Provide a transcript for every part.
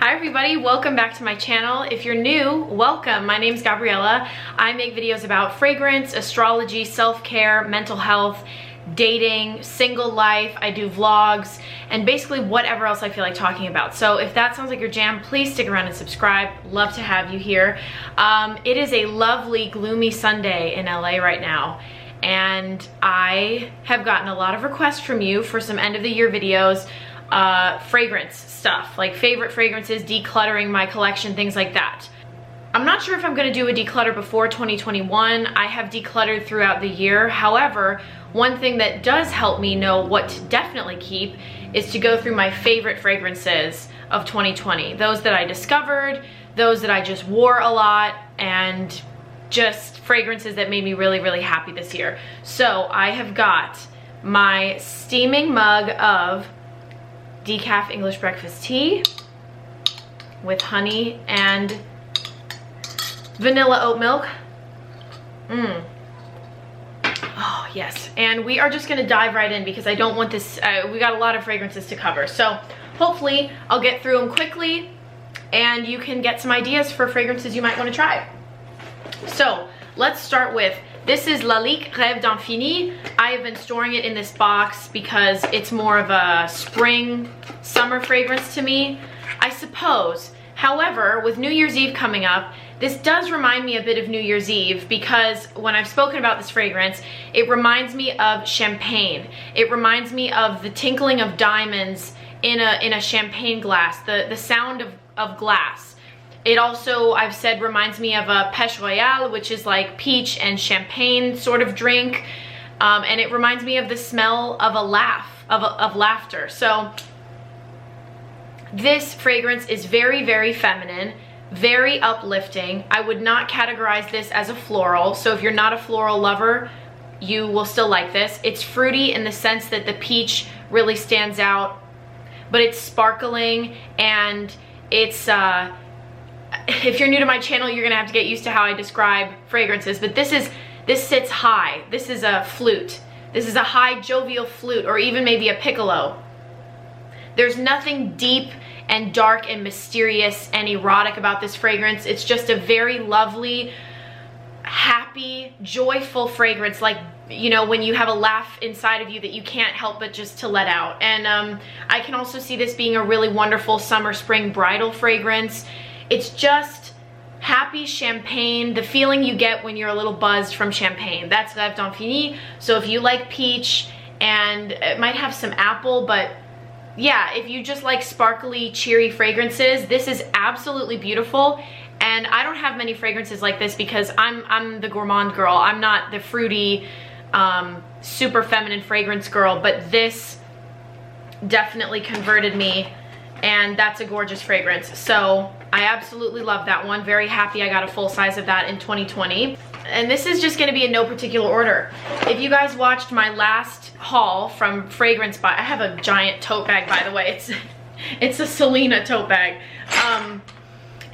Hi everybody, welcome back to my channel. If you're new, welcome. My name's Gabriella. I make videos about fragrance, astrology, self-care, mental health, dating, single life. I do vlogs, and basically whatever else I feel like talking about. So if that sounds like your jam, please stick around and subscribe. Love to have you here. It is a lovely, gloomy Sunday in LA right now, and I have gotten a lot of requests from you for some end of the year videos, fragrance stuff, like favorite fragrances, decluttering my collection, things like that. I'm not sure if I'm gonna do a declutter before 2021. I have decluttered throughout the year. However, one thing that does help me know what to definitely keep is to go through my favorite fragrances of 2020. Those that I discovered, those that I just wore a lot, and just fragrances that made me really, really happy this year. So I have got my steaming mug of decaf English breakfast tea with honey and vanilla oat milk. Oh yes, and we are just gonna dive right in because I don't want this, we got a lot of fragrances to cover. So hopefully I'll get through them quickly and you can get some ideas for fragrances you might want to try. So let's start with, this is Lalique Rêve d'Infini. I have been storing it in this box because it's more of a spring, summer fragrance to me, I suppose. However, with New Year's Eve coming up, this does remind me a bit of New Year's Eve because when I've spoken about this fragrance, it reminds me of champagne. It reminds me of the tinkling of diamonds in a champagne glass, the sound of glass. It also, I've said, reminds me of a Pêche Royale, which is like peach and champagne sort of drink. And it reminds me of the smell of a laugh, of laughter. So this fragrance is very, very feminine, very uplifting. I would not categorize this as a floral. So if you're not a floral lover, you will still like this. It's fruity in the sense that the peach really stands out, but it's sparkling, and it's, if you're new to my channel, you're gonna have to get used to how I describe fragrances, but this sits high. This is a flute. This is a high jovial flute, or even maybe a piccolo. There's nothing deep and dark and mysterious and erotic about this fragrance. It's just a very lovely, happy, joyful fragrance, like, you know, when you have a laugh inside of you that you can't help but just to let out. And I can also see this being a really wonderful summer, spring bridal fragrance. It's just happy champagne, the feeling you get when you're a little buzzed from champagne. That's Rêve d'Infini. So if you like peach, and it might have some apple, but yeah, if you just like sparkly, cheery fragrances, this is absolutely beautiful. And I don't have many fragrances like this because I'm the gourmand girl. I'm not the fruity, super feminine fragrance girl, but this definitely converted me, and that's a gorgeous fragrance. So I absolutely love that one. Very happy I got a full size of that in 2020. And this is just gonna be in no particular order. If you guys watched my last haul from Fragrance By, I have a giant tote bag, by the way. It's a Selena tote bag.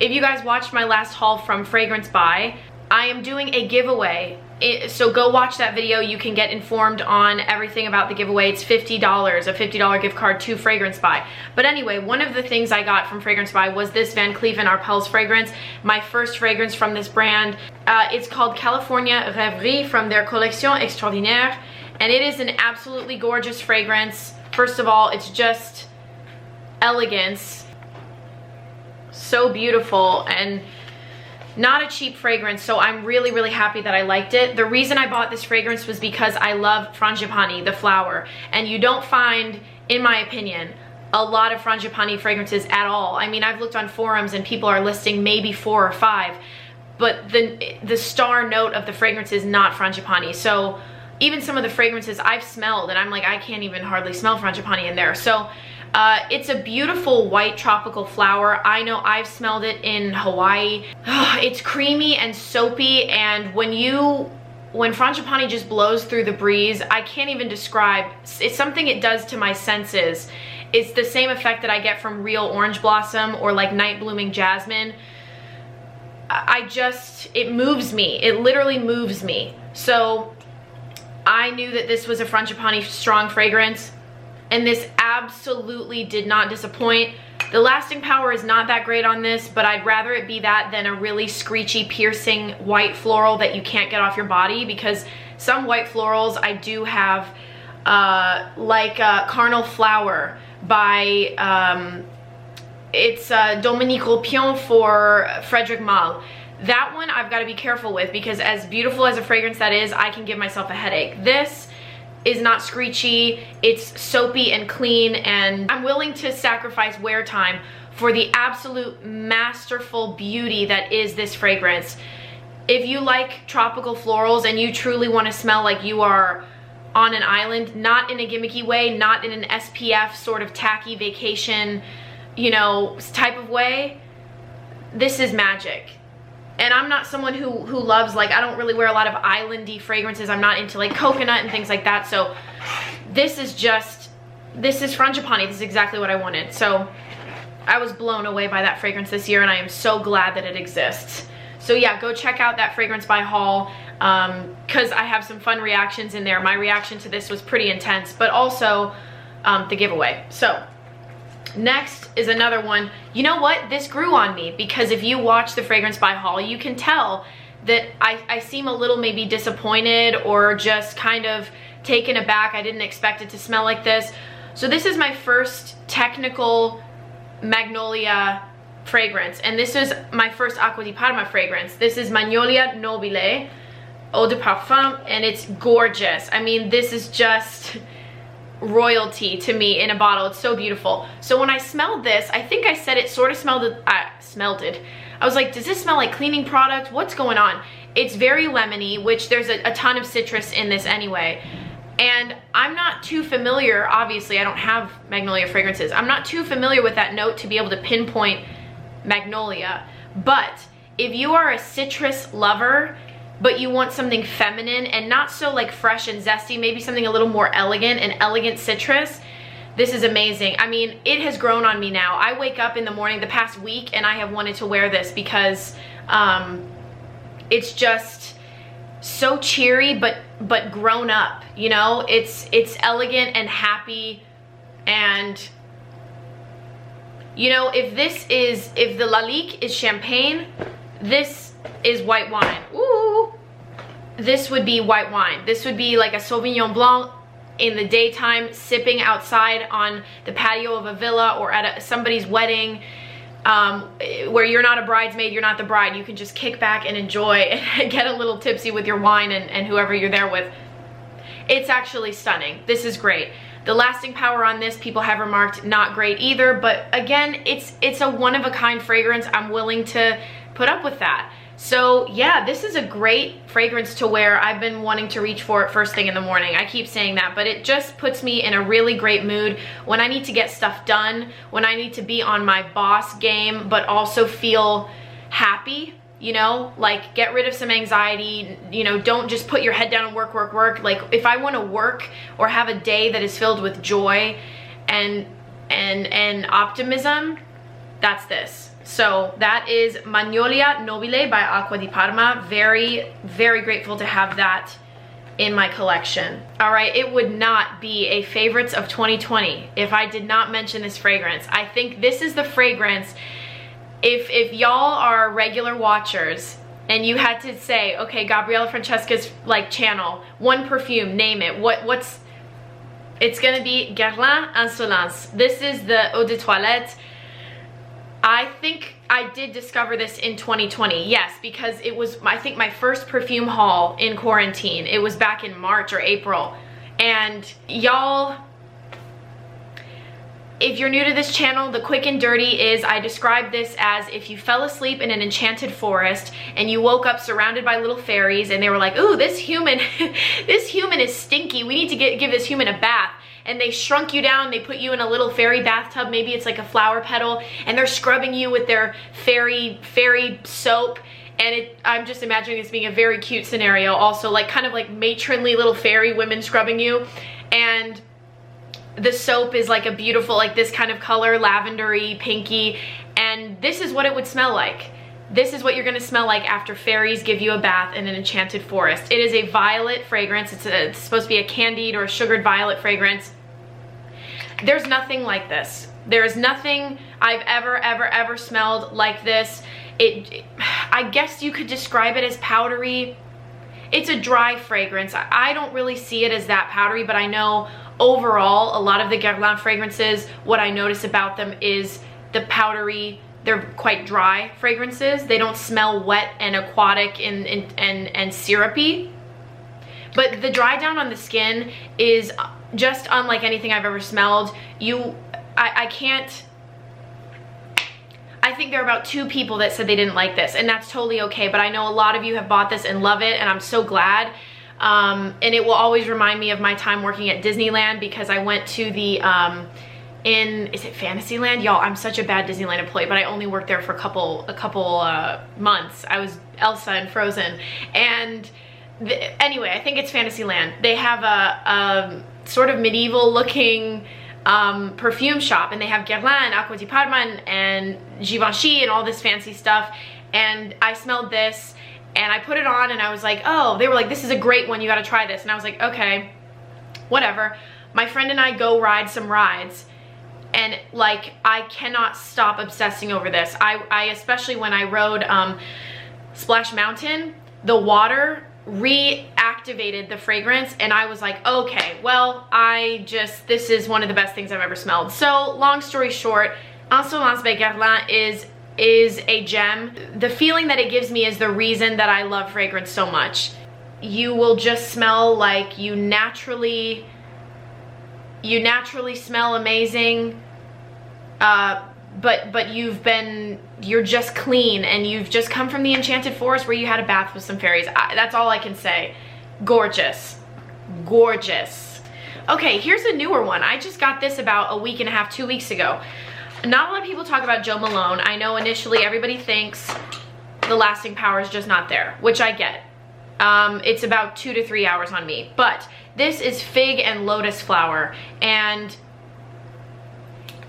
If you guys watched my last haul from Fragrance By, I am doing a giveaway. So go watch that video. You can get informed on everything about the giveaway. It's $50, a $50 gift card to Fragrance By. But anyway, one of the things I got from Fragrance By was this Van Cleef & Arpels fragrance, my first fragrance from this brand. It's called California Rêverie from their Collection Extraordinaire, and it is an absolutely gorgeous fragrance. First of all, it's just elegance, so beautiful, and not a cheap fragrance, so I'm really, really happy that I liked it. The reason I bought this fragrance was because I love Frangipani, the flower, and you don't find, in my opinion, a lot of Frangipani fragrances at all. I mean, I've looked on forums and people are listing maybe 4 or 5, but the star note of the fragrance is not Frangipani. So even some of the fragrances I've smelled, and I'm like, I can't even hardly smell Frangipani in there. So it's a beautiful white tropical flower. I know I've smelled it in Hawaii. It's creamy and soapy, and when Frangipani just blows through the breeze, I can't even describe. It's something it does to my senses. It's the same effect that I get from real orange blossom or like night blooming jasmine. It moves me. It literally moves me. So I knew that this was a Frangipani strong fragrance, and this absolutely did not disappoint. The lasting power is not that great on this, but I'd rather it be that than a really screechy, piercing white floral that you can't get off your body, because some white florals I do have, like Carnal Flower by, it's Dominique Ropion for Frederic Malle. That one I've got to be careful with, because as beautiful as a fragrance that is, I can give myself a headache. This is not screechy, it's soapy and clean, and I'm willing to sacrifice wear time for the absolute masterful beauty that is this fragrance. If you like tropical florals and you truly want to smell like you are on an island, not in a gimmicky way, not in an SPF sort of tacky vacation, you know, type of way, this is magic. And I'm not someone who loves, like, I don't really wear a lot of islandy fragrances. I'm not into like coconut and things like that. So this is Frangipani. This is exactly what I wanted. So I was blown away by that fragrance this year, and I am so glad that it exists. So yeah, go check out that fragrance by Hall, because I have some fun reactions in there. My reaction to this was pretty intense, but also the giveaway. So next is another one. You know what? This grew on me, because if you watch the fragrance by Hall, you can tell that I seem a little maybe disappointed or just kind of taken aback. I didn't expect it to smell like this. So this is my first technical Magnolia fragrance, and this is my first Acqua di Parma fragrance. This is Magnolia Nobile Eau de Parfum, and it's gorgeous. I mean, this is just royalty to me in a bottle. It's so beautiful. So when I smelled this, I think I said it sort of smelled, I was like, does this smell like cleaning product? What's going on? It's very lemony, which there's a ton of citrus in this anyway. And I'm not too familiar, obviously I don't have Magnolia fragrances. I'm not too familiar with that note to be able to pinpoint Magnolia. But if you are a citrus lover, but you want something feminine and not so like fresh and zesty, maybe something a little more elegant, and elegant citrus, this is amazing. I mean, it has grown on me now. I wake up in the morning the past week and I have wanted to wear this, because it's just so cheery but grown up, you know? It's elegant and happy, and you know, if the Lalique is champagne, this is white wine. Ooh, this would be white wine. This would be like a Sauvignon Blanc in the daytime, sipping outside on the patio of a villa or at somebody's wedding, where you're not a bridesmaid, you're not the bride. You can just kick back and enjoy and get a little tipsy with your wine and whoever you're there with. It's actually stunning. This is great. The lasting power on this, people have remarked, not great either, but again, it's a one-of-a-kind fragrance. I'm willing to put up with that. So yeah, this is a great fragrance to wear. I've been wanting to reach for it first thing in the morning. I keep saying that, but it just puts me in a really great mood when I need to get stuff done, when I need to be on my boss game, but also feel happy, you know, like get rid of some anxiety, you know, don't just put your head down and work. Like if I want to work or have a day that is filled with joy and optimism, that's this. So that is Magnolia Nobile by Acqua di Parma. Very, very grateful to have that in my collection. All right, it would not be a favorites of 2020 if I did not mention this fragrance. I think this is the fragrance, if y'all are regular watchers and you had to say, okay, Gabriella Francesca's like channel, one perfume, name it, what's, it's gonna be Guerlain Insolence. This is the Eau de Toilette. I think I did discover this in 2020, yes, because it was, I think, my first perfume haul in quarantine. It was back in March or April. And y'all, if you're new to this channel, the quick and dirty is I describe this as if you fell asleep in an enchanted forest and you woke up surrounded by little fairies and they were like, ooh, this human, this human is stinky. We need to give this human a bath. And they shrunk you down, they put you in a little fairy bathtub, maybe it's like a flower petal, and they're scrubbing you with their fairy soap. And I'm just imagining this being a very cute scenario also, like kind of like matronly little fairy women scrubbing you. And the soap is like a beautiful, like this kind of color, lavendery, pinky, and this is what it would smell like. This is what you're gonna smell like after fairies give you a bath in an enchanted forest. It is a violet fragrance. It's supposed to be a candied or a sugared violet fragrance. There's nothing like this. There is nothing, I've ever smelled like this. I guess you could describe it as powdery. It's a dry fragrance. I don't really see it as that powdery, but I know overall a lot of the Guerlain fragrances, what I notice about them is the powdery, they're quite dry fragrances. They don't smell wet and aquatic and syrupy. But the dry down on the skin is just unlike anything I've ever smelled. I think there are about 2 people that said they didn't like this, and that's totally okay, but I know a lot of you have bought this and love it, and I'm so glad. And it will always remind me of my time working at Disneyland, because I went to the, is it Fantasyland? Y'all, I'm such a bad Disneyland employee, but I only worked there for a couple months. I was Elsa in Frozen. And anyway, I think it's Fantasyland. They have a sort of medieval looking perfume shop, and they have Guerlain, Acqua di Parma, and Givenchy, and all this fancy stuff. And I smelled this, and I put it on, and I was like, oh, they were like, this is a great one, you gotta try this. And I was like, okay, whatever. My friend and I go ride some rides, and like, I cannot stop obsessing over this. I especially when I rode Splash Mountain, the water reactivated the fragrance, and I was like, okay, well, this is one of the best things I've ever smelled. So long story short, Insolence by Guerlain is a gem. The feeling that it gives me is the reason that I love fragrance so much. You will just smell like you naturally smell amazing, but you're just clean, and you've just come from the enchanted forest where you had a bath with some fairies. That's all I can say. Gorgeous. Gorgeous. Okay, here's a newer one. I just got this about a week and a half, 2 weeks ago. Not a lot of people talk about Jo Malone. I know initially everybody thinks the lasting power is just not there, which I get. It's about 2 to 3 hours on me. But this is Fig and Lotus Flower, and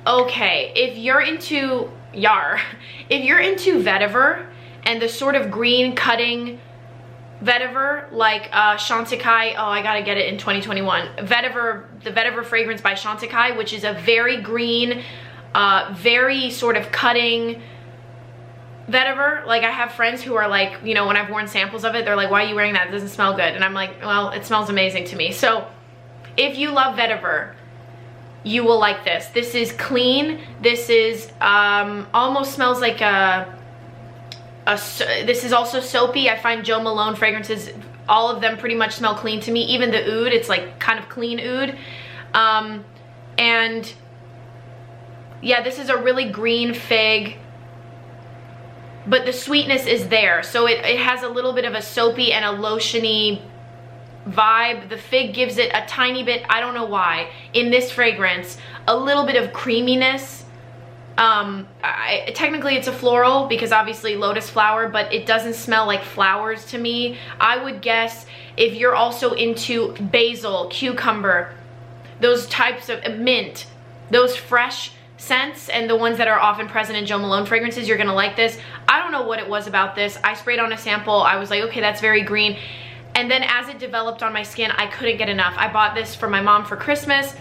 okay, if you're into vetiver and the sort of green cutting vetiver, like Chantecaille, oh, I gotta get it in 2021. Vetiver, the vetiver fragrance by Chantecaille, which is a very green, very sort of cutting vetiver. Like, I have friends who are like, you know, when I've worn samples of it, they're like, why are you wearing that? It doesn't smell good. And I'm like, well, it smells amazing to me. So if you love vetiver, you will like this. This is clean. This is almost smells like this is also soapy. I find Jo Malone fragrances, all of them pretty much smell clean to me. Even the oud, it's like kind of clean oud. And yeah, this is a really green fig, but the sweetness is there. So it has a little bit of a soapy and a lotiony vibe. The fig gives it a tiny bit, I don't know why, in this fragrance, a little bit of creaminess. Technically it's a floral because obviously lotus flower, but it doesn't smell like flowers to me. I would guess if you're also into basil, cucumber, those types of mint, those fresh scents, and the ones that are often present in Jo Malone fragrances, you're gonna like this. I don't know what it was about this. I sprayed on a sample. I was like, okay, that's very green. And then as it developed on my skin, I couldn't get enough. I bought this for my mom for Christmas.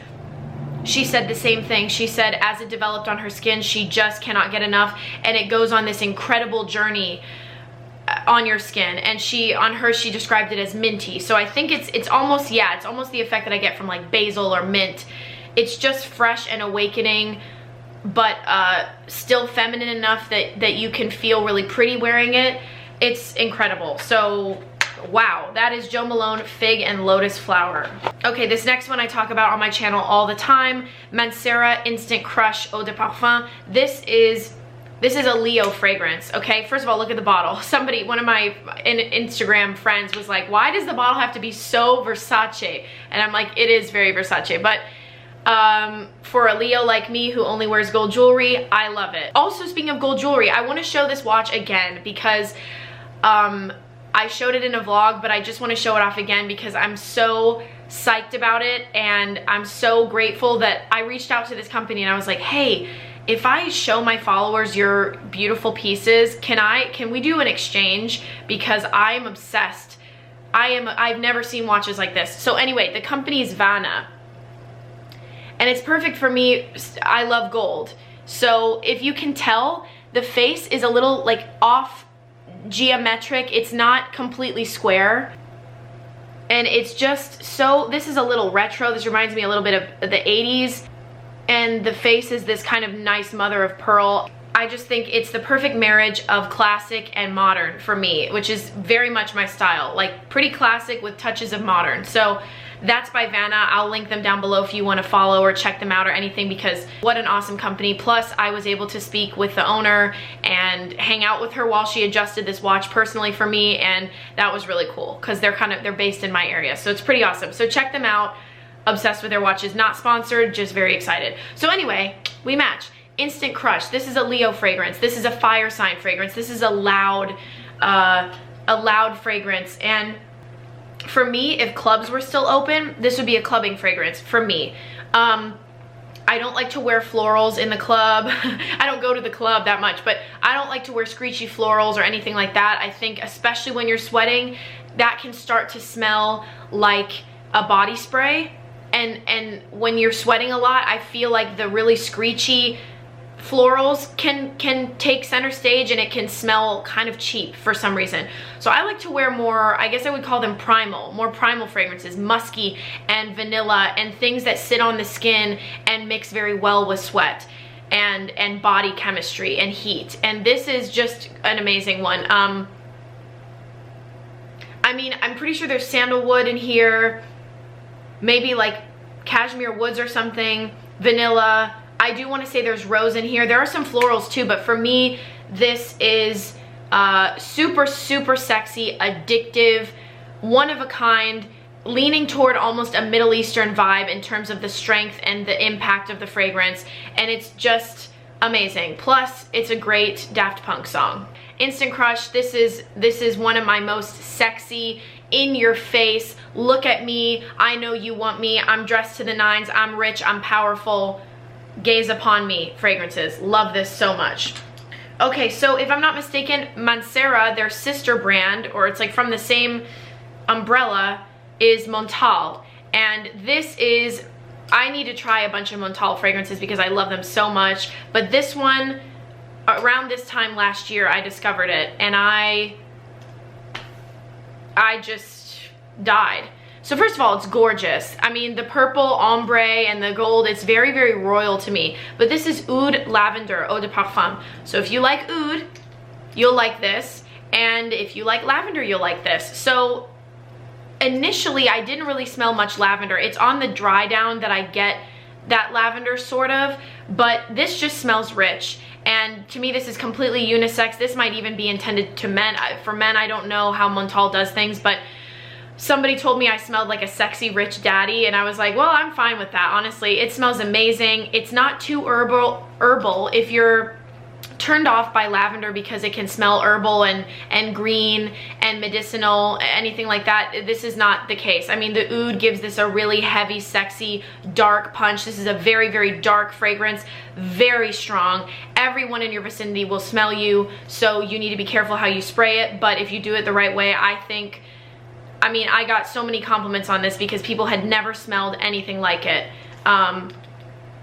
She said the same thing. She said as it developed on her skin, she just cannot get enough. And it goes on this incredible journey on your skin. And she described it as minty. So I think it's almost, yeah, it's almost the effect that I get from like basil or mint. It's just fresh and awakening, but still feminine enough that you can feel really pretty wearing it. It's incredible. So wow, that is Jo Malone Fig and Lotus Flower. Okay, this next one I talk about on my channel all the time, Mancera Instant Crush Eau de Parfum. This is a Leo fragrance, okay? First of all, look at the bottle. One of my Instagram friends was like, why does the bottle have to be so Versace? And I'm like, it is very Versace, but for a Leo like me who only wears gold jewelry, I love it. Also, speaking of gold jewelry, I want to show this watch again because I showed it in a vlog, but I just want to show it off again because I'm so psyched about it, and I'm so grateful that I reached out to this company and I was like, hey, if I show my followers your beautiful pieces, can we do an exchange? Because I'm obsessed. I've never seen watches like this. So anyway, the company is Vanna, and it's perfect for me. I love gold. So if you can tell, the face is a little like off geometric. It's not completely square. And it's just so, this is a little retro. This reminds me a little bit of the 80s. And the face is this kind of nice mother of pearl. I just think it's the perfect marriage of classic and modern for me, which is very much my style. Like pretty classic with touches of modern. So that's by Vanna. I'll link them down below if you want to follow or check them out or anything, because what an awesome company. Plus I was able to speak with the owner and hang out with her while she adjusted this watch personally for me, and that was really cool because they're based in my area. So it's pretty awesome. So check them out. Obsessed with their watches. Not sponsored, just very excited. So anyway, we match. Instant Crush. This is a Leo fragrance. This is a fire sign fragrance. This is a loud fragrance. And for me, if clubs were still open, this would be a clubbing fragrance for me. I don't like to wear florals in the club. I don't go to the club that much, but I don't like to wear screechy florals or anything like that. I think especially when you're sweating, that can start to smell like a body spray. And when you're sweating a lot, I feel like the really screechy florals can take center stage, and it can smell kind of cheap for some reason. So I like to wear more, I guess I would call them more primal fragrances, musky and vanilla, and things that sit on the skin and mix very well with sweat and body chemistry and heat. And this is just an amazing one. I mean, I'm pretty sure there's sandalwood in here, maybe like cashmere woods or something, vanilla. I do want to say there's rose in here. There are some florals too, but for me, this is super, super sexy, addictive, one of a kind, leaning toward almost a Middle Eastern vibe in terms of the strength and the impact of the fragrance. And it's just amazing. Plus, it's a great Daft Punk song. Instant Crush, this is one of my most sexy, in your face, look at me, I know you want me, I'm dressed to the nines, I'm rich, I'm powerful, gaze upon me fragrances. Love this so much. Okay, so if I'm not mistaken, Mancera, their sister brand, or it's like from the same umbrella, is Montal. And this is, I need to try a bunch of Montal fragrances because I love them so much. But this one, around this time last year, I discovered it, and I just died. So first of all, it's gorgeous. I mean, the purple ombre and the gold, it's very, very royal to me. But this is Oud Lavender, Eau de Parfum. So if you like oud, you'll like this. And if you like lavender, you'll like this. So initially, I didn't really smell much lavender. It's on the dry down that I get that lavender sort of, but this just smells rich. And to me, this is completely unisex. This might even be intended to men. For men, I don't know how Montal does things, but somebody told me I smelled like a sexy rich daddy, and I was like, well, I'm fine with that, honestly. It smells amazing. It's not too herbal. If you're turned off by lavender because it can smell herbal and green and medicinal, anything like that, this is not the case. I mean, the oud gives this a really heavy, sexy, dark punch. This is a very, very dark fragrance, very strong. Everyone in your vicinity will smell you, so you need to be careful how you spray it. But if you do it the right way, I mean, I got so many compliments on this because people had never smelled anything like it.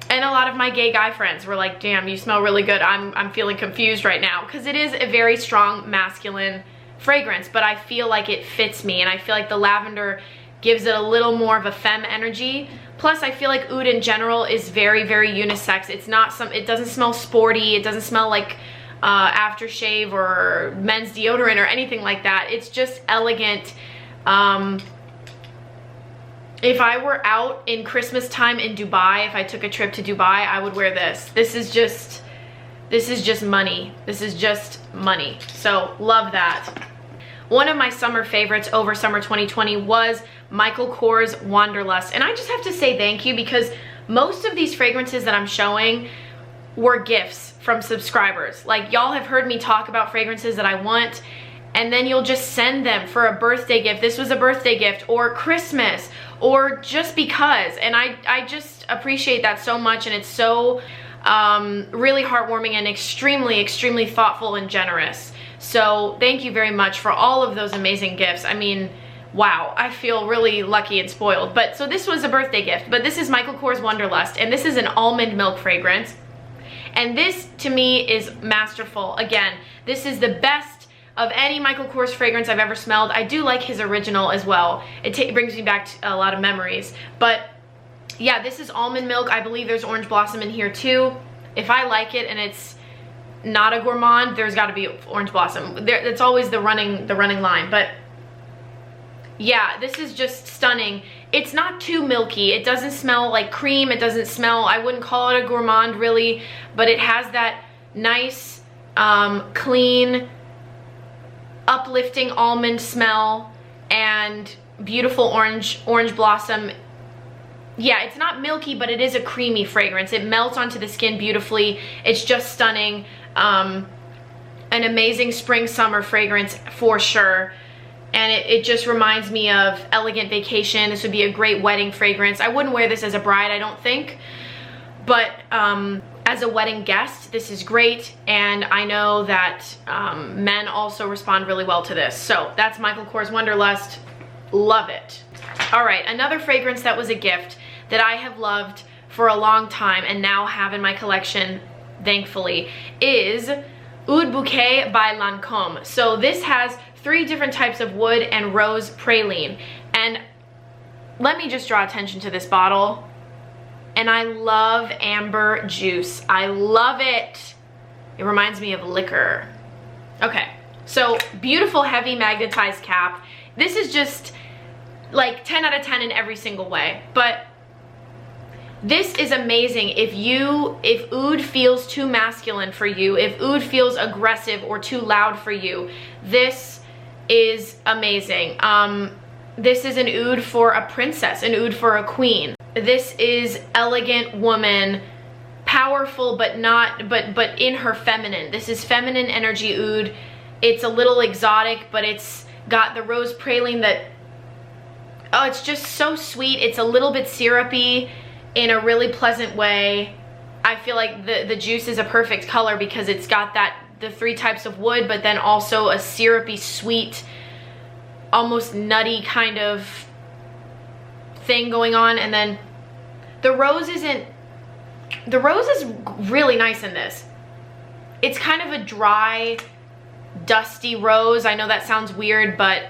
And a lot of my gay guy friends were like, damn, you smell really good. I'm feeling confused right now, because it is a very strong masculine fragrance, but I feel like it fits me, and I feel like the lavender gives it a little more of a femme energy. Plus, I feel like oud in general is very, very unisex. It doesn't smell sporty. It doesn't smell like aftershave or men's deodorant or anything like that. It's just elegant. If I were out in Christmas time in Dubai, if I took a trip to Dubai, I would wear this. This is just money. This is just money. So love that. One of my summer favorites over summer 2020 was Michael Kors Wanderlust. And I just have to say thank you, because most of these fragrances that I'm showing were gifts from subscribers. Like, y'all have heard me talk about fragrances that I want, and then you'll just send them for a birthday gift. This was a birthday gift, or Christmas, or just because. And I just appreciate that so much, and it's so really heartwarming and extremely, extremely thoughtful and generous. So thank you very much for all of those amazing gifts. I mean, wow, I feel really lucky and spoiled. But so this was a birthday gift, but this is Michael Kors Wanderlust, and this is an almond milk fragrance. And this to me is masterful. Again, this is the best of any Michael Kors fragrance I've ever smelled. I do like his original as well. It brings me back to a lot of memories. But yeah, this is almond milk. I believe there's orange blossom in here too. If I like it and it's not a gourmand, there's got to be orange blossom. That's always the running line. But yeah, this is just stunning. It's not too milky. It doesn't smell like cream. It doesn't smell, I wouldn't call it a gourmand really, but it has that nice, clean, uplifting almond smell and beautiful orange blossom. Yeah, it's not milky, but it is a creamy fragrance. It melts onto the skin beautifully. It's just stunning. An amazing spring summer fragrance for sure. And it just reminds me of Elegant Vacation. This would be a great wedding fragrance. I wouldn't wear this as a bride, I don't think, but as a wedding guest, this is great. And I know that men also respond really well to this. So that's Michael Kors Wonderlust. Love it. All right, another fragrance that was a gift that I have loved for a long time and now have in my collection, thankfully, is Oud Bouquet by Lancôme. So this has 3 different types of wood and rose praline. And let me just draw attention to this bottle. And I love amber juice. I love it. It reminds me of liquor. Okay, so beautiful heavy magnetized cap. This is just like 10 out of 10 in every single way. But this is amazing if oud feels too masculine for you, if oud feels aggressive or too loud for you, this is amazing. This is an oud for a princess, an oud for a queen. This is elegant woman, powerful but in her feminine. This is feminine energy oud. It's a little exotic, but it's got the rose praline that, oh, it's just so sweet. It's a little bit syrupy in a really pleasant way. I feel like the juice is a perfect color because it's got the 3 types of wood, but then also a syrupy, sweet, almost nutty kind of thing going on. And then the rose is really nice in this. It's kind of a dry, dusty rose. I know that sounds weird, but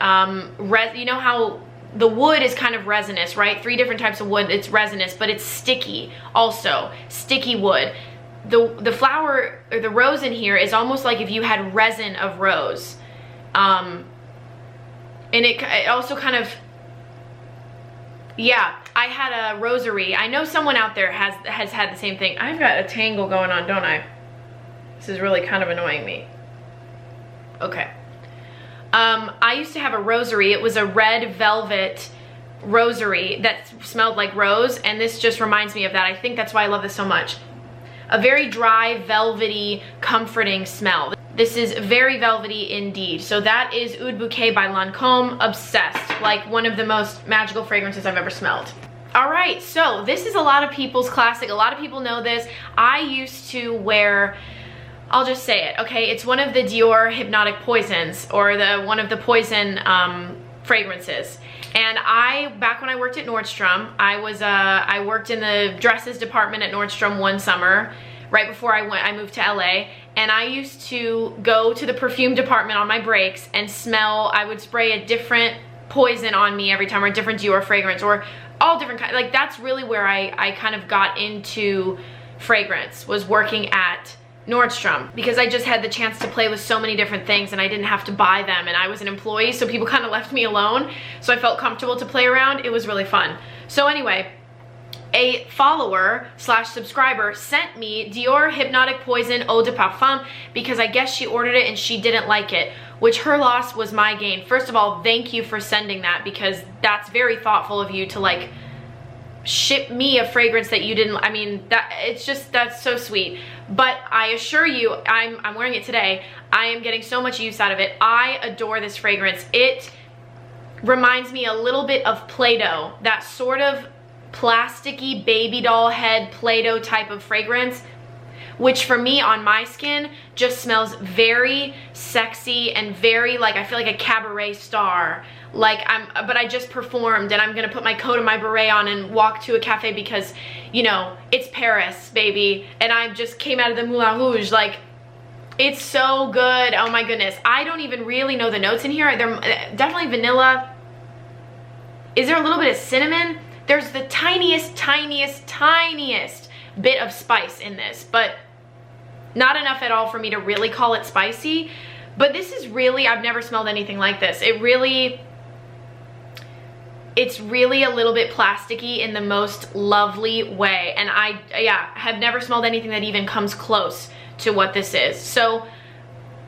you know how the wood is kind of resinous, right? 3 different types of wood, it's resinous, but it's sticky also, sticky wood. The flower, or the rose in here, is almost like if you had resin of rose. And it also kind of, yeah, I had a rosary. I know someone out there has had the same thing. I've got a tangle going on, don't I? This is really kind of annoying me. Okay. I used to have a rosary. It was a red velvet rosary that smelled like rose, and this just reminds me of that. I think that's why I love this so much. A very dry, velvety, comforting smell. This is very velvety indeed. So that is Oud Bouquet by Lancôme. Obsessed. Like one of the most magical fragrances I've ever smelled. All right, so this is a lot of people's classic. A lot of people know this. I used to wear, I'll just say it, okay? It's one of the Dior Hypnotic Poisons, or one of the Poison fragrances. And back when I worked at Nordstrom, I worked in the dresses department at Nordstrom one summer, right before I moved to LA. And I used to go to the perfume department on my breaks and I would spray a different Poison on me every time, or a different Dior fragrance, or all different kinds. Like that's really where I kind of got into fragrance, was working at Nordstrom, because I just had the chance to play with so many different things and I didn't have to buy them, and I was an employee, so people kind of left me alone, so I felt comfortable to play around. It was really fun. So anyway, a follower / subscriber sent me Dior Hypnotic Poison Eau de Parfum because I guess she ordered it and she didn't like it, which her loss was my gain. First of all, thank you for sending that, because that's very thoughtful of you to like ship me a fragrance that you didn't, I mean, that's so sweet. But I assure you, I'm wearing it today. I am getting so much use out of it. I adore this fragrance. It reminds me a little bit of Play-Doh, that sort of plasticky baby doll head Play-Doh type of fragrance, which for me on my skin just smells very sexy and very like, I feel like a cabaret star. Like but I just performed and I'm gonna put my coat and my beret on and walk to a cafe because, you know, it's Paris, baby, and I just came out of the Moulin Rouge. Like, it's so good. Oh my goodness. I don't even really know the notes in here. They're definitely vanilla. Is there a little bit of cinnamon? There's the tiniest bit of spice in this, but not enough at all for me to really call it spicy. But this is really, I've never smelled anything like this. It's really a little bit plasticky in the most lovely way. And I have never smelled anything that even comes close to what this is. So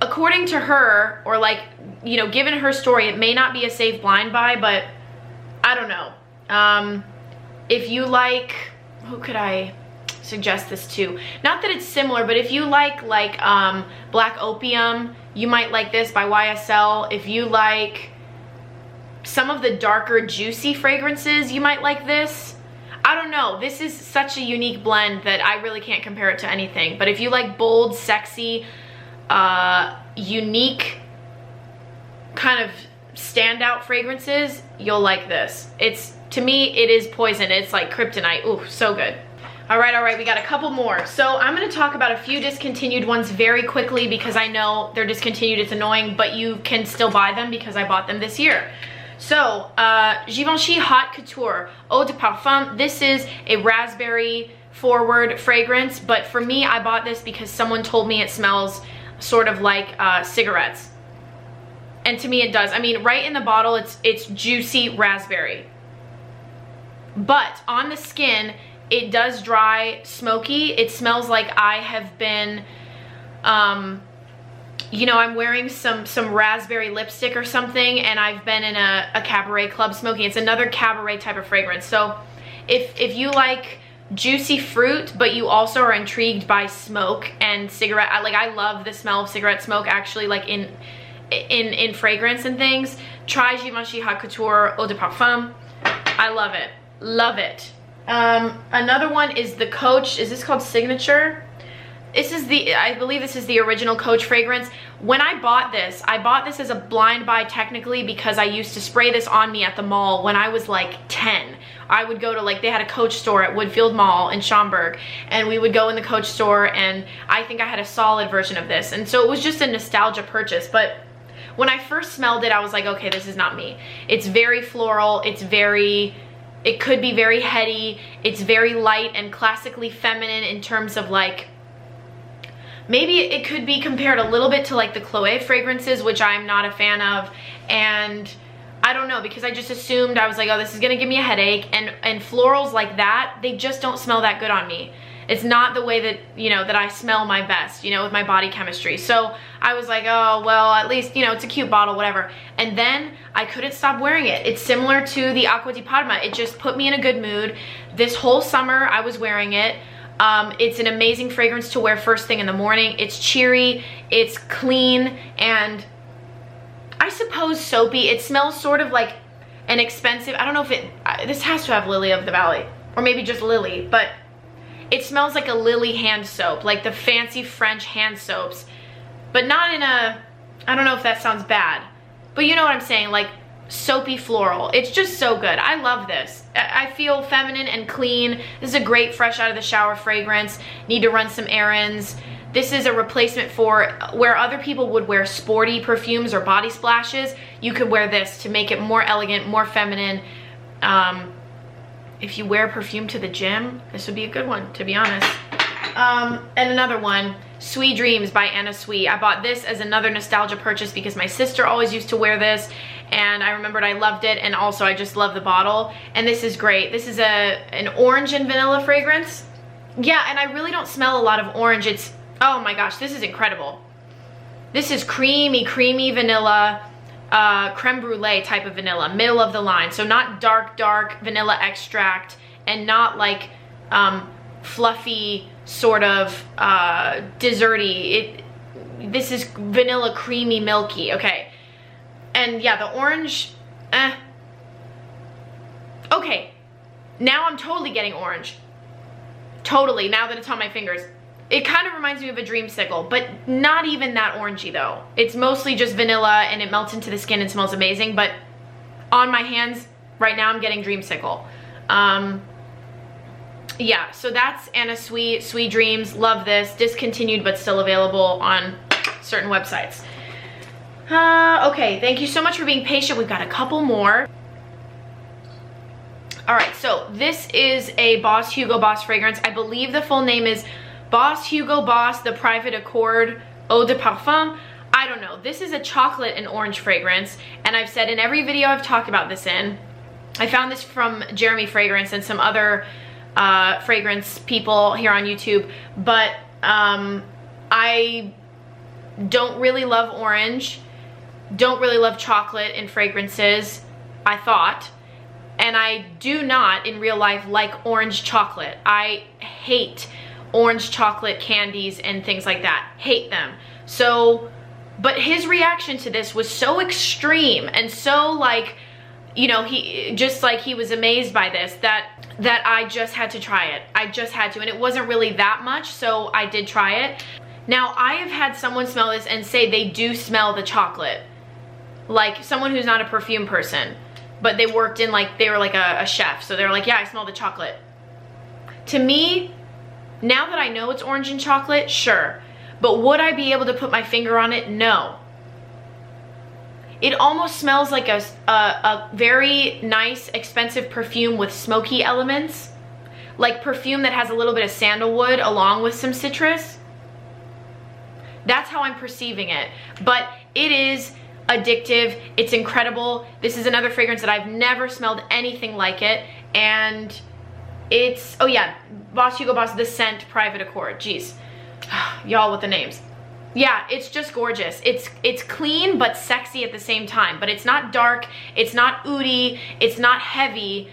according to her, or like, you know, given her story, it may not be a safe blind buy, but I don't know. If you like, who could I suggest this to? Not that it's similar, but if you like Black Opium, you might like this by YSL. If you like some of the darker juicy fragrances, you might like this. I don't know. This is such a unique blend that I really can't compare it to anything. But if you like bold, sexy, unique kind of standout fragrances, you'll like this. To me, it is poison. It's like kryptonite. Ooh, so good. All right, we got a couple more. So I'm gonna talk about a few discontinued ones very quickly because I know they're discontinued, it's annoying, but you can still buy them because I bought them this year. So, Givenchy Haute Couture Eau de Parfum. This is a raspberry forward fragrance, but for me, I bought this because someone told me it smells sort of like cigarettes. And to me it does. I mean, right in the bottle, it's juicy raspberry. But on the skin, it does dry, smoky. It smells like I have been, you know, I'm wearing some raspberry lipstick or something, and I've been in a cabaret club smoking. It's another cabaret type of fragrance. So if you like juicy fruit, but you also are intrigued by smoke and cigarette, I love the smell of cigarette smoke actually, like in fragrance and things, try Givenchy Haute Couture Eau de Parfum. I love it. Love it. Another one is the Coach. Is this called Signature? This is I believe this is the original Coach fragrance. When I bought this as a blind buy technically because I used to spray this on me at the mall when I was like 10. I would go to, like, they had a Coach store at Woodfield Mall in Schaumburg, and we would go in the Coach store, and I think I had a solid version of this. And so it was just a nostalgia purchase. But when I first smelled it, I was like, okay, this is not me. It's very floral. It could be very heady. It's very light and classically feminine in terms of, like, maybe it could be compared a little bit to like the Chloe fragrances, which I'm not a fan of. And I don't know, because I just assumed, I was like, oh, this is gonna give me a headache. And florals like that, they just don't smell that good on me. It's not the way that, you know, that I smell my best, you know, with my body chemistry. So I was like, oh, well, at least, you know, it's a cute bottle, whatever. And then I couldn't stop wearing it. It's similar to the Acqua di Parma. It just put me in a good mood. This whole summer I was wearing it. It's an amazing fragrance to wear first thing in the morning. It's cheery, it's clean, and I suppose soapy. It smells sort of like an expensive, I don't know if this has to have Lily of the Valley, or maybe just Lily, but it smells like a Lily hand soap, like the fancy French hand soaps, but not in a, I don't know if that sounds bad, but you know what I'm saying, like soapy floral. It's just so good. I love this. I feel feminine and clean. This is a great fresh out of the shower fragrance. Need to run some errands. This is a replacement for where other people would wear sporty perfumes or body splashes. You could wear this to make it more elegant, more feminine. If you wear perfume to the gym, this would be a good one, to be honest. And another one, Sweet Dreams by Anna Sui. I bought this as another nostalgia purchase because my sister always used to wear this, and I remembered I loved it, and also I just love the bottle. And this is great. This is an orange and vanilla fragrance. Yeah, and I really don't smell a lot of orange. It's, oh my gosh, this is incredible. This is creamy vanilla, creme brulee type of vanilla, middle of the line. So not dark vanilla extract, and not like fluffy sort of desserty. This is vanilla, creamy, milky. Okay, and yeah, the orange, okay, now I'm totally getting orange. Totally, now that it's on my fingers. it kind of reminds me of a Dreamsicle, but not even that orangey though. It's mostly just vanilla and it melts into the skin and smells amazing, but on my hands right now I'm getting Dreamsicle. Yeah, so that's Anna Sui, Sweet Dreams. Love this. Discontinued but still available on certain websites. Okay, thank you so much for being patient. We've got a couple more. All right, so this is a Boss Hugo Boss fragrance. I believe the full name is Boss Hugo Boss The Private Accord Eau de Parfum. I don't know. This is a chocolate and orange fragrance, and I've said in every video I've talked about this in, I found this from Jeremy Fragrance and some other fragrance people here on YouTube, but I don't really love orange, don't really love chocolate in fragrances, I thought, and I do not in real life like orange chocolate. I hate orange chocolate candies and things like that, hate them. So, but his reaction to this was so extreme and so like, you know, he was amazed by this that I just had to try it. I just had to, and it wasn't really that much, so I did try it. Now, I have had someone smell this and say they do smell the chocolate. Like someone who's not a perfume person, but they worked in like, they were like a chef, so they were like, yeah, I smell the chocolate. To me, now that I know it's orange and chocolate, sure. But would I be able to put my finger on it? No. It almost smells like a very nice, expensive perfume with smoky elements. Like perfume that has a little bit of sandalwood along with some citrus. That's how I'm perceiving it. But it is addictive. It's incredible. This is another fragrance that I've never smelled anything like it. And it's, oh yeah, Boss Hugo Boss The Scent Private Accord. Jeez. Y'all with the names. Yeah, it's just gorgeous. It's clean but sexy at the same time, but it's not dark, it's not oody, it's not heavy.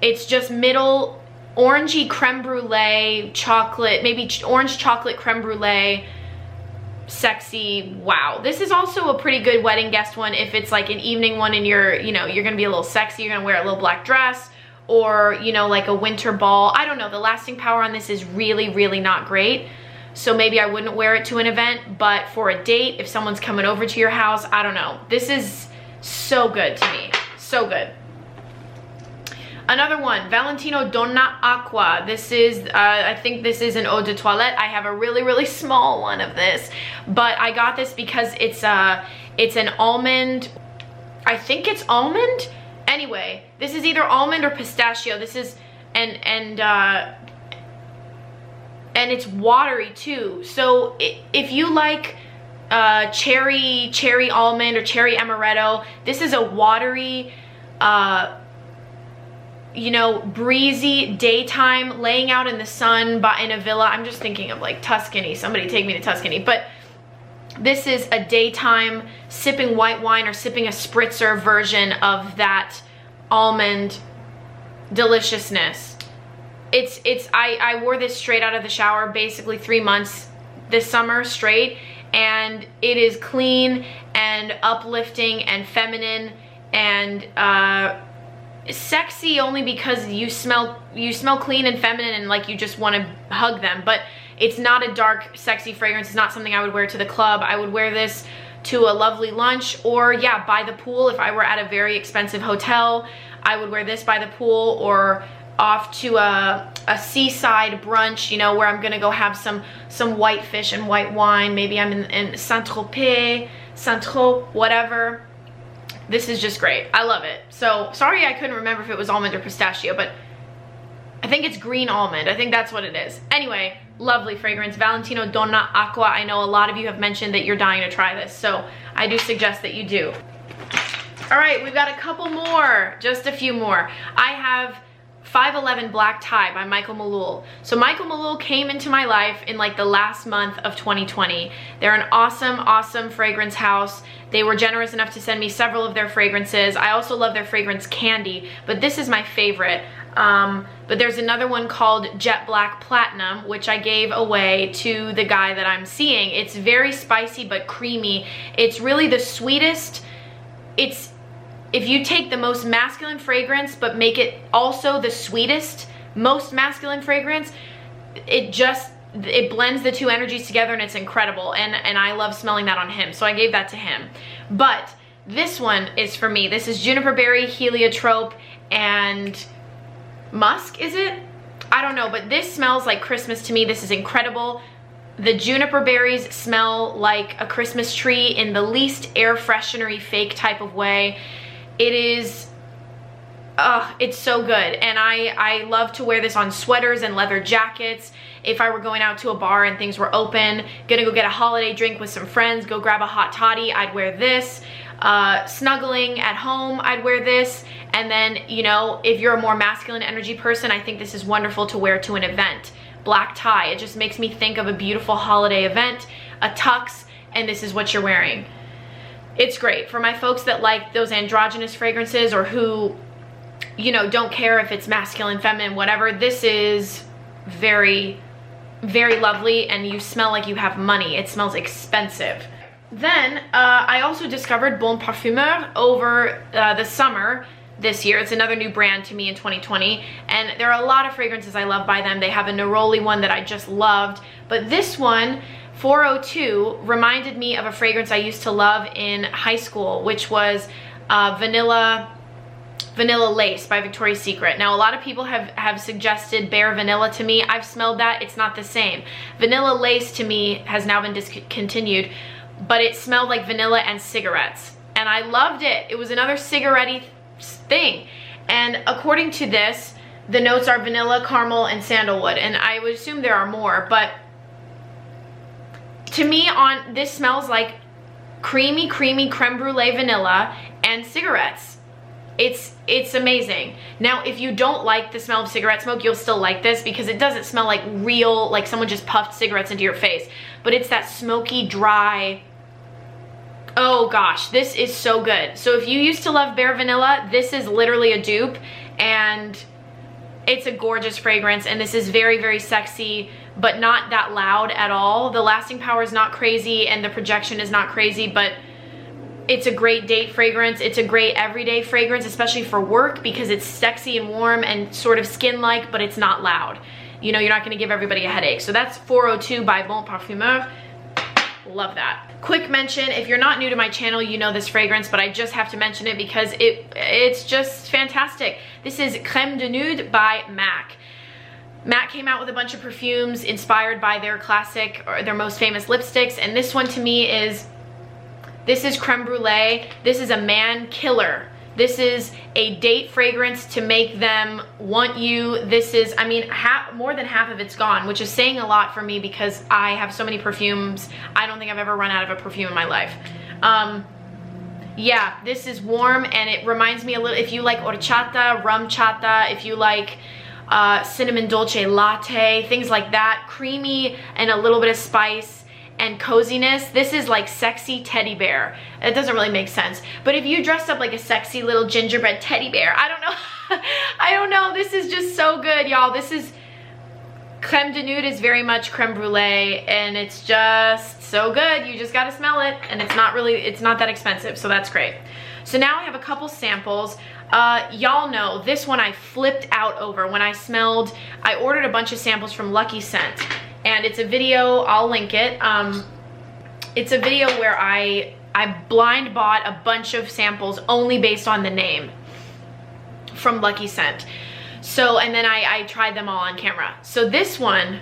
It's just middle orangey creme brulee, chocolate, maybe orange chocolate creme brulee, sexy. Wow. This is also a pretty good wedding guest one if it's like an evening one and you're, you know, you're gonna be a little sexy, you're gonna wear a little black dress, or, you know, like a winter ball. I don't know, the lasting power on this is really, really not great. So maybe I wouldn't wear it to an event, but for a date, if someone's coming over to your house, I don't know. This is so good to me, so good. Another one, Valentino Donna Acqua. This is, I think this is an eau de toilette. I have a really, really small one of this, but I got this because it's an almond, I think it's almond? Anyway, this is either almond or pistachio. This is, and it's watery too. So if you like cherry almond or cherry amaretto, this is a watery, you know, breezy daytime, laying out in the sun in a villa. I'm just thinking of like Tuscany. Somebody take me to Tuscany. But this is a daytime sipping white wine or sipping a spritzer version of that almond deliciousness. I wore this straight out of the shower basically 3 months this summer straight, and it is clean and uplifting and feminine and sexy only because you smell clean and feminine and like you just want to hug them. But it's not a dark sexy fragrance. It's not something I would wear to the club. I would wear this to a lovely lunch, or yeah, by the pool. If I were at a very expensive hotel, I would wear this by the pool, or off to a seaside brunch, you know, where I'm gonna go have some white fish and white wine. Maybe I'm in Saint-Tropez, Saint-Tropez, whatever. This is just great. I love it. So sorry I couldn't remember if it was almond or pistachio, but I think it's green almond. I think that's what it is. Anyway, lovely fragrance. Valentino Donna Acqua. I know a lot of you have mentioned that you're dying to try this, so I do suggest that you do. All right, we've got a couple more, just a few more. I have 511 Black Tie by Michael Malul. So Michael Malul came into my life in like the last month of 2020. They're an awesome, awesome fragrance house. They were generous enough to send me several of their fragrances. I also love their fragrance Candy, but this is my favorite. But there's another one called Jet Black Platinum, which I gave away to the guy that I'm seeing. It's very spicy but creamy. It's really the sweetest. If you take the most masculine fragrance but make it also the sweetest, most masculine fragrance, it blends the two energies together and it's incredible. And I love smelling that on him. So I gave that to him. But this one is for me. This is juniper berry, heliotrope, and musk, is it? I don't know, but this smells like Christmas to me. This is incredible. The juniper berries smell like a Christmas tree in the least air freshenery fake type of way. It is, it's so good. And I love to wear this on sweaters and leather jackets. If I were going out to a bar and things were open, gonna go get a holiday drink with some friends, go grab a hot toddy, I'd wear this. Snuggling at home, I'd wear this. And then, you know, if you're a more masculine energy person, I think this is wonderful to wear to an event. Black tie, it just makes me think of a beautiful holiday event, a tux, and this is what you're wearing. It's great for my folks that like those androgynous fragrances, or who, you know, don't care if it's masculine, feminine, whatever. This is very, very lovely, and you smell like you have money. It smells expensive. Then I also discovered Bon Parfumeur over the summer this year. It's another new brand to me in 2020, and there are a lot of fragrances I love by them. They have a neroli one that I just loved, but this one, 402, reminded me of a fragrance I used to love in high school, which was Vanilla Lace by Victoria's Secret. Now, a lot of people have suggested Bare Vanilla to me. I've smelled that. It's not the same. Vanilla Lace to me has now been discontinued, but it smelled like vanilla and cigarettes, and I loved it. It was another cigarette-y thing, and according to this, the notes are vanilla, caramel, and sandalwood, and I would assume there are more, but to me, this smells like creamy creme brulee vanilla and cigarettes. It's amazing. Now, if you don't like the smell of cigarette smoke, you'll still like this, because it doesn't smell like real, like someone just puffed cigarettes into your face, but it's that smoky, dry, oh gosh, this is so good. So if you used to love Bare Vanilla, this is literally a dupe, and it's a gorgeous fragrance, and this is very, very sexy, but not that loud at all. The lasting power is not crazy, and the projection is not crazy, but it's a great date fragrance. It's a great everyday fragrance, especially for work, because it's sexy and warm and sort of skin-like, but it's not loud. You know, you're not gonna give everybody a headache. So that's 402 by Bon Parfumeur. Love that. Quick mention, if you're not new to my channel, you know this fragrance, but I just have to mention it because it's just fantastic. This is Crème de Nude by MAC. MAC came out with a bunch of perfumes inspired by their classic, or their most famous lipsticks, and this one to me is, this is creme brulee. This is a man killer. This is a date fragrance to make them want you. This is, I mean, more than half of it's gone, which is saying a lot for me because I have so many perfumes. I don't think I've ever run out of a perfume in my life. Yeah, this is warm, and it reminds me a little, if you like horchata, rum chata, if you like cinnamon dolce latte, things like that, creamy and a little bit of spice and coziness. This is like sexy teddy bear. It doesn't really make sense, but if you dressed up like a sexy little gingerbread teddy bear, I don't know. I don't know, this is just so good, y'all. This is, Crème de Nude is very much creme brulee, and it's just so good. You just gotta smell it, and it's not that expensive, so that's great. So now I have a couple samples. Y'all know this one I flipped out over when I ordered a bunch of samples from Lucky Scent, and it's a video, I'll link it. It's a video where I blind bought a bunch of samples only based on the name from Lucky Scent. So, and then I tried them all on camera. So this one,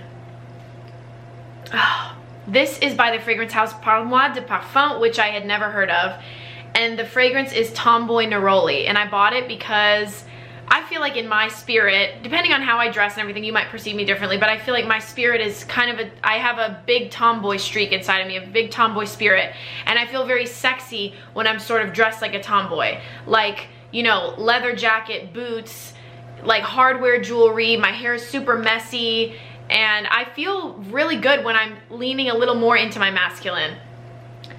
this is by the fragrance house Par Moi de Parfum, which I had never heard of. And the fragrance is Tomboy Neroli, and I bought it because I feel like in my spirit, depending on how I dress and everything, you might perceive me differently, but I feel like my spirit is kind of I have a big tomboy streak inside of me, a big tomboy spirit, and I feel very sexy when I'm sort of dressed like a tomboy. Like, you know, leather jacket, boots, like hardware jewelry, my hair is super messy, and I feel really good when I'm leaning a little more into my masculine.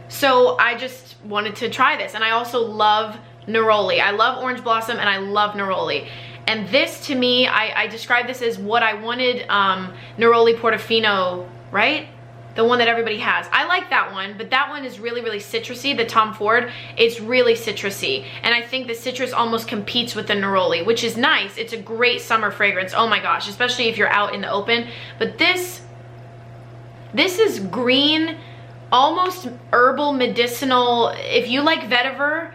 So I just wanted to try this, and I also love neroli. I love orange blossom, and I love neroli. And this, to me, I describe this as what I wanted neroli Portofino, right? The one that everybody has. I like that one, but that one is really, really citrusy. The Tom Ford, it's really citrusy. And I think the citrus almost competes with the neroli, which is nice. It's a great summer fragrance. Oh my gosh, especially if you're out in the open. But this, This is green, almost herbal, medicinal. If you like vetiver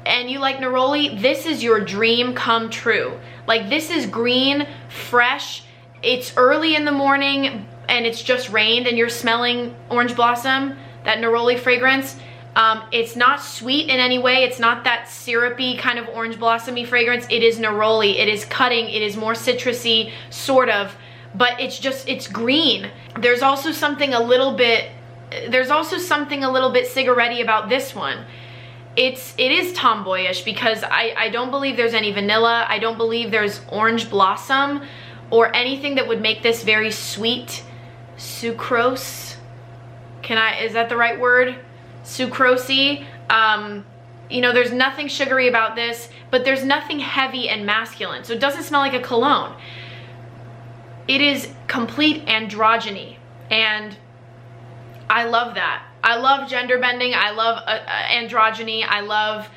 and you like neroli, this is your dream come true. Like, this is green, fresh. It's early in the morning and it's just rained and you're smelling orange blossom, that neroli fragrance. It's not sweet in any way. It's not that syrupy kind of orange blossomy fragrance. It is neroli. It is cutting. It is more citrusy, sort of, but it's green. There's also something a little bit cigarette-y about this one. It is tomboyish because I don't believe there's any vanilla. I don't believe there's orange blossom or anything that would make this very sweet. Sucrose. Is that the right word? Sucrosy. You know, there's nothing sugary about this, but there's nothing heavy and masculine. So it doesn't smell like a cologne. It is complete androgyny, and I love that. I love gender bending. I love androgyny. I love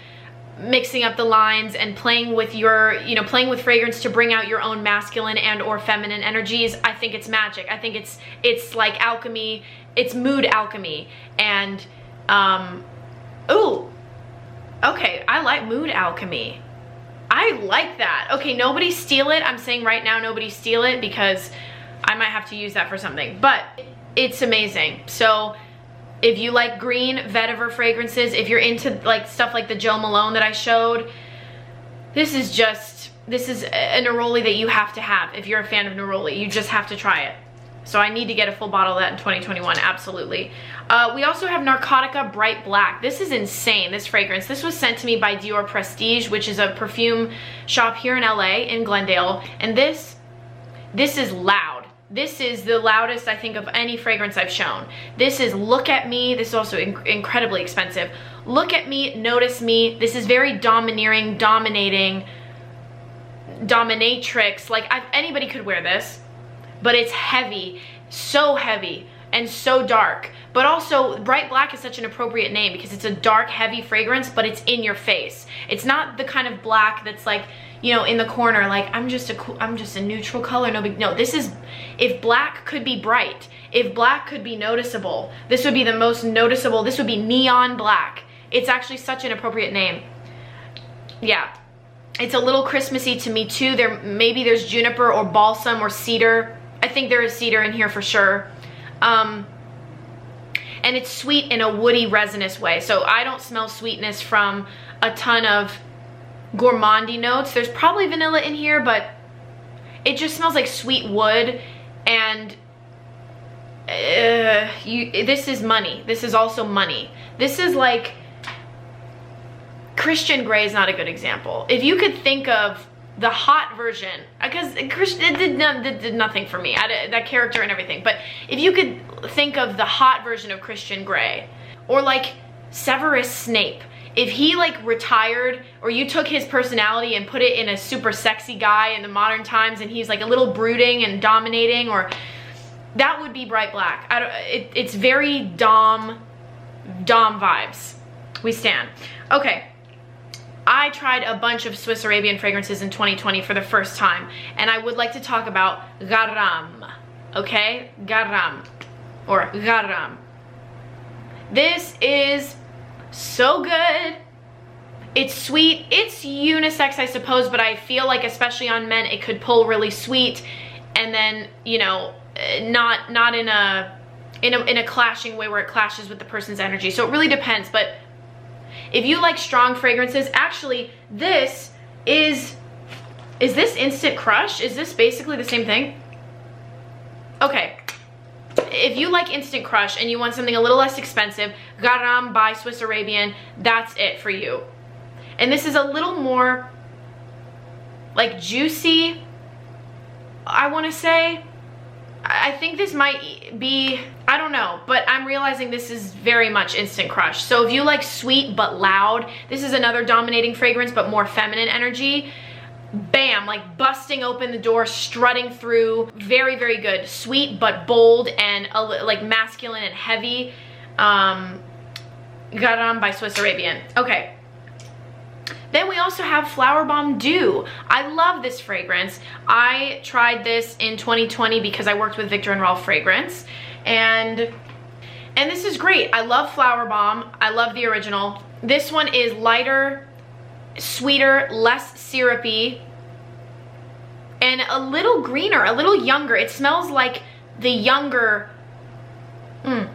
mixing up the lines and playing with playing with fragrance to bring out your own masculine and or feminine energies. I think it's magic. I think it's like alchemy. It's mood alchemy. And ooh, okay, I like mood alchemy. I like that. Okay, nobody steal it. I'm saying right now, nobody steal it, because I might have to use that for something, but it's amazing. So if you like green vetiver fragrances, if you're into like stuff like the Jo Malone that I showed, this is a neroli that you have to have. If you're a fan of neroli, you just have to try it. So I need to get a full bottle of that in 2021, absolutely. We also have Narcotica Bright Black. This is insane, this fragrance. This was sent to me by Dior Prestige, which is a perfume shop here in LA, in Glendale. And this is loud. This is the loudest, I think, of any fragrance I've shown. This is Look at Me. This is also incredibly expensive. Look at me, notice me. This is very domineering, dominating, dominatrix. Like, anybody could wear this. But it's heavy, so heavy and so dark. But also, Bright Black is such an appropriate name because it's a dark, heavy fragrance, but it's in your face. It's not the kind of black that's like, you know, in the corner, like, I'm just a neutral color, no, this is, if black could be bright, if black could be noticeable, this would be the most noticeable. This would be neon black. It's actually such an appropriate name. Yeah. It's a little Christmassy to me too. Maybe there's juniper or balsam or cedar. I think there is cedar in here for sure. And it's sweet in a woody, resinous way. So I don't smell sweetness from a ton of gourmandy notes. There's probably vanilla in here, but it just smells like sweet wood. And this is money. This is also money. This is like, Christian Grey is not a good example. If you could think of the hot version, because Christian did nothing for me, that character and everything, but if you could think of the hot version of Christian Grey, or like Severus Snape, if he like retired, or you took his personality and put it in a super sexy guy in the modern times, and he's like a little brooding and dominating, or that would be Bright Black. It's very Dom vibes. We stand. Okay. I tried a bunch of Swiss Arabian fragrances in 2020 for the first time, and I would like to talk about Garam, okay? Garam, or Garam. This is so good. It's sweet. It's unisex, I suppose, but I feel like, especially on men, it could pull really sweet, and then, you know, not in a clashing way where it clashes with the person's energy. So it really depends, but if you like strong fragrances, actually, this is this Instant Crush? Is this basically the same thing? Okay. If you like Instant Crush and you want something a little less expensive, Garam by Swiss Arabian, that's it for you. And this is a little more like juicy, I want to say. I think this might be, I don't know, but I'm realizing this is very much Instant Crush. So if you like sweet but loud, this is another dominating fragrance but more feminine energy. Bam, like busting open the door, strutting through, very, very good. Sweet but bold and like masculine and heavy. Garam by Swiss Arabian. Okay. Then we also have Flower Bomb Dew. I love this fragrance. I tried this in 2020 because I worked with Viktor and Rolf Fragrance. And this is great. I love Flower Bomb. I love the original. This one is lighter, sweeter, less syrupy, and a little greener, a little younger. It smells like the younger, oh,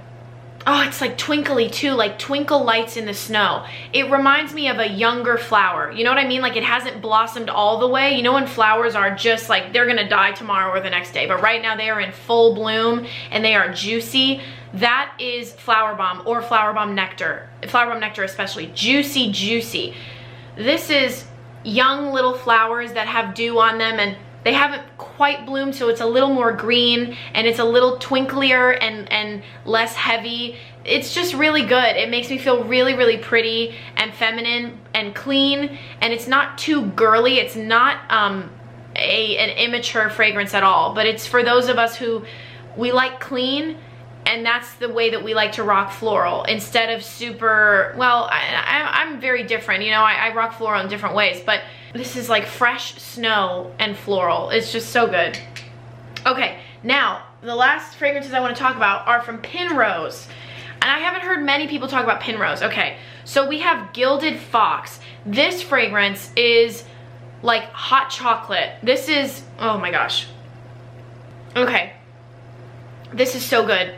it's like twinkly too, like twinkle lights in the snow. It reminds me of a younger flower. You know what I mean? Like it hasn't blossomed all the way. You know when flowers are just like, they're gonna die tomorrow or the next day, but right now they are in full bloom and they are juicy. That is Flower Bomb, or Flower Bomb Nectar. Flower Bomb Nectar especially, juicy, juicy. This is young little flowers that have dew on them and they haven't quite bloomed, so it's a little more green and it's a little twinklier and less heavy. It's just really good. It makes me feel really, really pretty and feminine and clean, and it's not too girly. It's not an immature fragrance at all, but it's for those of us who, we like clean, and that's the way that we like to rock floral instead of super, well, I'm very different. You know, I rock floral in different ways, but this is like fresh snow and floral. It's just so good. Okay, now the last fragrances I want to talk about are from Penrose. And I haven't heard many people talk about Penrose. Okay, so we have Gilded Fox. This fragrance is like hot chocolate. This is, oh my gosh. Okay, this is so good.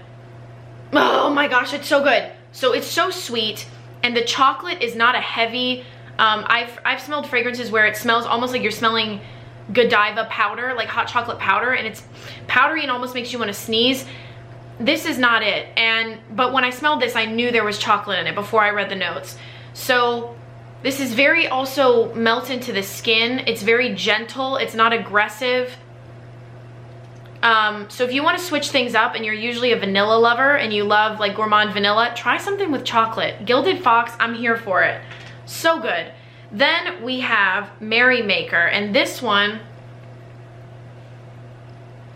Oh my gosh, it's so good. So it's so sweet, and the chocolate is not a heavy, I've smelled fragrances where it smells almost like you're smelling Godiva powder, like hot chocolate powder, and it's powdery and almost makes you want to sneeze. This is not it. But when I smelled this, I knew there was chocolate in it before I read the notes. So this is very also melt into the skin. It's very gentle. It's not aggressive. So if you want to switch things up and you're usually a vanilla lover and you love like gourmand vanilla, try something with chocolate. Gilded Fox, I'm here for it. So good. Then we have Merrymaker, and this one,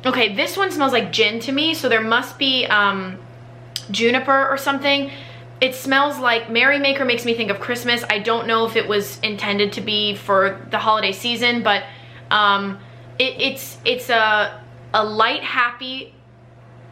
okay, this one smells like gin to me, so there must be juniper or something. It smells like, Merrymaker makes me think of Christmas. I don't know if it was intended to be for the holiday season, but it's a light, happy,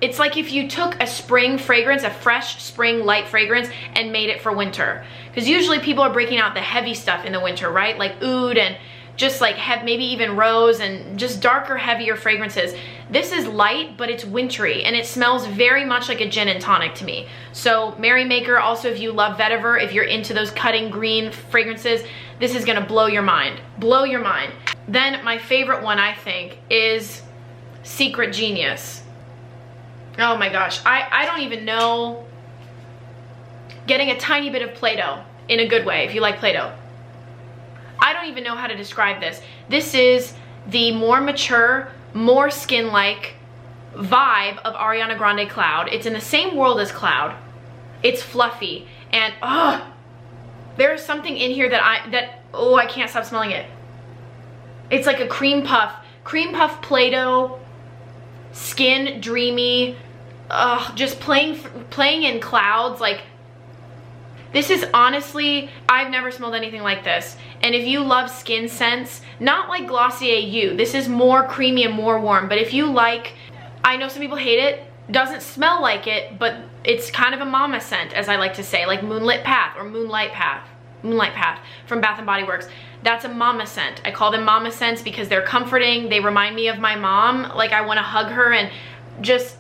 it's like if you took a spring fragrance, a fresh spring light fragrance, and made it for winter. Because usually people are breaking out the heavy stuff in the winter, right? Like oud and just like maybe even rose and just darker, heavier fragrances. This is light, but it's wintry, and it smells very much like a gin and tonic to me. So Merrymaker, also if you love vetiver, if you're into those cutting green fragrances, this is gonna blow your mind. Blow your mind. Then my favorite one, I think, is Secret Genius. Oh my gosh, I don't even know. Getting a tiny bit of Play-Doh, in a good way, if you like Play-Doh. I don't even know how to describe this. This is the more mature, more skin-like vibe of Ariana Grande Cloud. It's in the same world as Cloud. It's fluffy, and there's something in here that I can't stop smelling it. It's like a cream puff Play-Doh, skin dreamy, just playing in clouds. Like, this is honestly, I've never smelled anything like this. And if you love skin scents, not like Glossier You, this is more creamy and more warm, but if you like, I know some people hate it, doesn't smell like it, but it's kind of a mama scent, as I like to say, like Moonlit Path or Moonlight Path from Bath & Body Works. That's a mama scent. I call them mama scents because they're comforting. They remind me of my mom. Like, I want to hug her, and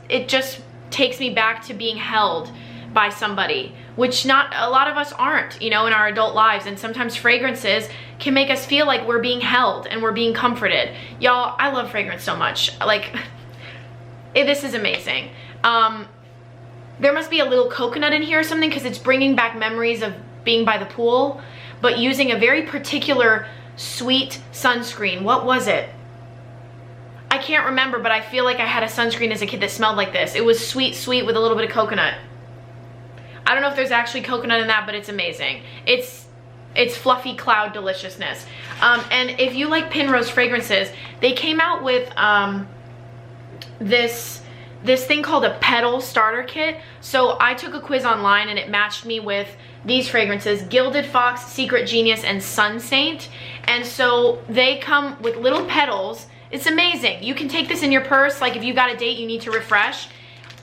it just takes me back to being held by somebody, which not a lot of us aren't, you know, in our adult lives. And sometimes fragrances can make us feel like we're being held and we're being comforted. Y'all, I love fragrance so much. Like, this is amazing. There must be a little coconut in here or something, because it's bringing back memories of being by the pool, but using a very particular sweet sunscreen. What was it? I can't remember, but I feel like I had a sunscreen as a kid that smelled like this. It was sweet, sweet with a little bit of coconut. I don't know if there's actually coconut in that, but it's amazing. It's fluffy cloud deliciousness. And if you like Penrose fragrances, they came out with this thing called a petal starter kit. So I took a quiz online and it matched me with these fragrances: Gilded Fox, Secret Genius, and Sun Saint. And so they come with little petals. It's amazing. You can take this in your purse, like if you got a date you need to refresh.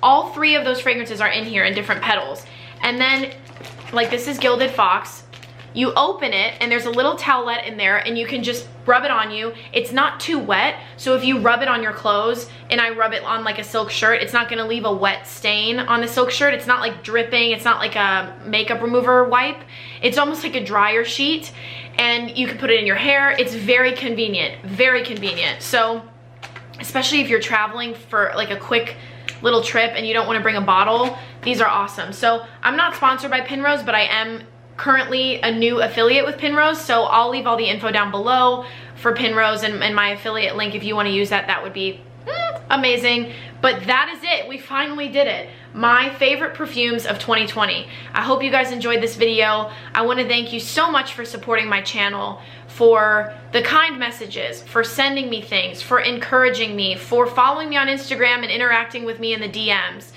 all 3 of those fragrances are in here in different petals. And then, like, this is Gilded Fox. You open it and there's a little towelette in there and you can just rub it on you. It's not too wet, so if you rub it on your clothes and I rub it on like a silk shirt, it's not gonna leave a wet stain on the silk shirt. It's not like dripping, it's not like a makeup remover wipe. It's almost like a dryer sheet, and you can put it in your hair. It's very convenient, very convenient. So, especially if you're traveling for like a quick little trip and you don't wanna bring a bottle, these are awesome. So I'm not sponsored by Penrose, but I am currently a new affiliate with Penrose, so I'll leave all the info down below for Penrose and my affiliate link. If you want to use that, that would be amazing. But that is it. We finally did it. My favorite perfumes of 2020. I hope you guys enjoyed this video. I want to thank you so much for supporting my channel, for the kind messages, for sending me things, for encouraging me, for following me on Instagram and interacting with me in the DMs.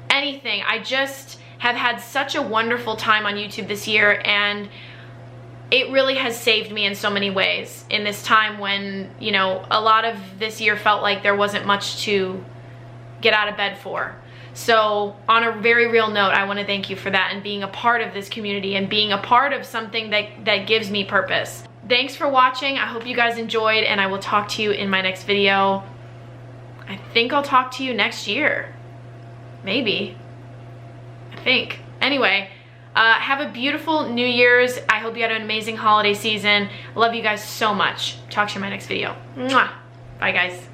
Anything. I just have had such a wonderful time on YouTube this year, and it really has saved me in so many ways in this time when, you know, a lot of this year felt like there wasn't much to get out of bed for. So on a very real note, I want to thank you for that and being a part of this community and being a part of something that gives me purpose. Thanks for watching. I hope you guys enjoyed, and I will talk to you in my next video. I think I'll talk to you next year. Maybe. I think. Anyway, have a beautiful New Year's. I hope you had an amazing holiday season. Love you guys so much. Talk to you in my next video. Mwah. Bye, guys.